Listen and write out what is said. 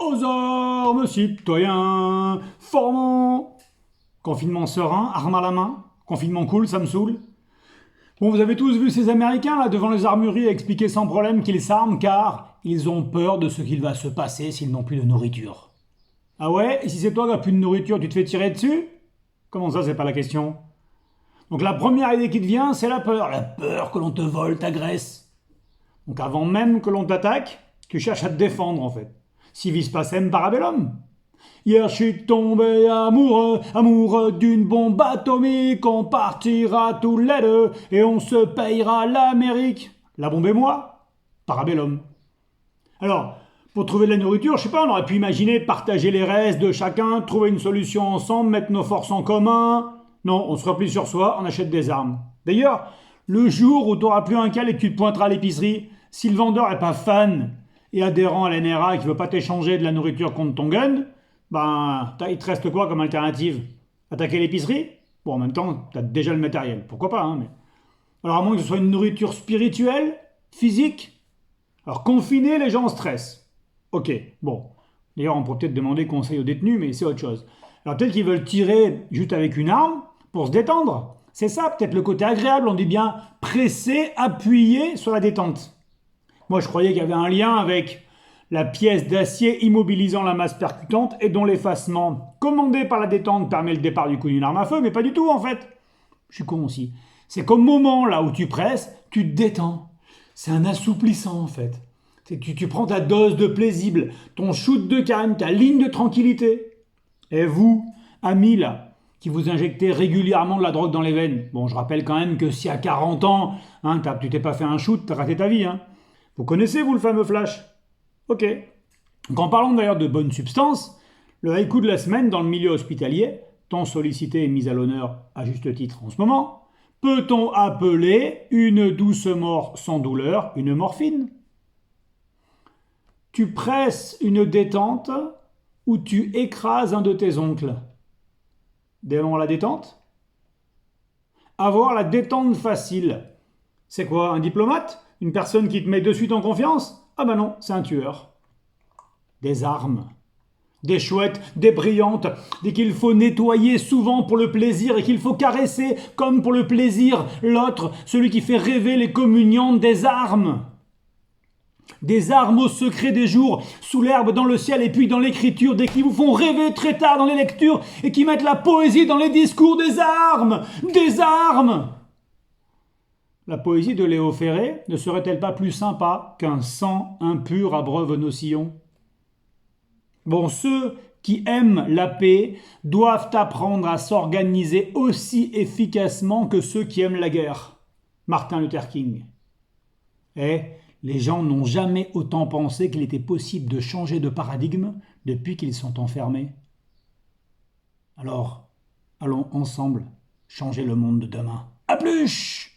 Aux armes, citoyens, formons. Confinement serein, arme à la main. Confinement cool, ça me saoule. Bon, vous avez tous vu ces Américains là devant les armureries expliquer sans problème qu'ils s'arment car ils ont peur de ce qu'il va se passer s'ils n'ont plus de nourriture. Ah ouais? Et si c'est toi qui n'as plus de nourriture, tu te fais tirer dessus? Comment ça, c'est pas la question? Donc la première idée qui te vient, c'est la peur. La peur que l'on te vole, t'agresse. Donc avant même que l'on t'attaque, tu cherches à te défendre en fait. Si vis pacem parabellum. Hier je suis tombé amoureux, amoureux d'une bombe atomique, on partira tous les deux et on se payera l'Amérique. La bombe et moi, parabellum. Alors, pour trouver de la nourriture, je sais pas, on aurait pu imaginer partager les restes de chacun, trouver une solution ensemble, mettre nos forces en commun. Non, on se replie sur soi, on achète des armes. D'ailleurs, le jour où tu n'auras plus un cal et que tu te pointeras à l'épicerie, si le vendeur n'est pas fan et adhérent à l'NRA et qu'il ne veut pas t'échanger de la nourriture contre ton gun, ben, il te reste quoi comme alternative? Attaquer l'épicerie? Bon, en même temps, tu as déjà le matériel, pourquoi pas, hein, mais... Alors, à moins que ce soit une nourriture spirituelle, physique. Alors, confiner, les gens stressent. Ok, bon. D'ailleurs, on pourrait peut-être demander conseil aux détenus, mais c'est autre chose. Alors, peut-être qu'ils veulent tirer juste avec une arme pour se détendre. C'est ça, peut-être le côté agréable, on dit bien presser, appuyer sur la détente. Moi, je croyais qu'il y avait un lien avec la pièce d'acier immobilisant la masse percutante et dont l'effacement, commandé par la détente, permet le départ du coup d'une arme à feu, mais pas du tout en fait. Je suis con aussi. C'est qu'au moment là où tu presses, tu te détends. C'est un assouplissant en fait. C'est que tu prends ta dose de plaisible, ton shoot de calme, ta ligne de tranquillité. Et vous, amis là, qui vous injectez régulièrement de la drogue dans les veines, bon, je rappelle quand même que si à 40 ans, hein, tu t'es pas fait un shoot, t'as raté ta vie. Hein. Vous connaissez, vous, le fameux flash? Ok. Donc en parlant d'ailleurs de bonnes substances, le haïku de la semaine dans le milieu hospitalier, tant sollicité et mis à l'honneur à juste titre en ce moment, peut-on appeler une douce mort sans douleur une morphine? Tu presses une détente ou tu écrases un de tes oncles? Démon la détente? Avoir la détente facile. C'est quoi, un diplomate? Une personne qui te met de suite en confiance? Ah ben non, c'est un tueur. Des armes. Des chouettes, des brillantes, des qu'il faut nettoyer souvent pour le plaisir et qu'il faut caresser comme pour le plaisir l'autre, celui qui fait rêver les communiantes des armes. Des armes au secret des jours, sous l'herbe, dans le ciel et puis dans l'écriture, des qui vous font rêver très tard dans les lectures et qui mettent la poésie dans les discours des armes. Des armes! La poésie de Léo Ferré ne serait-elle pas plus sympa qu'un sang impur abreuve nos sillons? Bon, ceux qui aiment la paix doivent apprendre à s'organiser aussi efficacement que ceux qui aiment la guerre. Martin Luther King. Et les gens n'ont jamais autant pensé qu'il était possible de changer de paradigme depuis qu'ils sont enfermés. Alors, allons ensemble changer le monde de demain. À plus!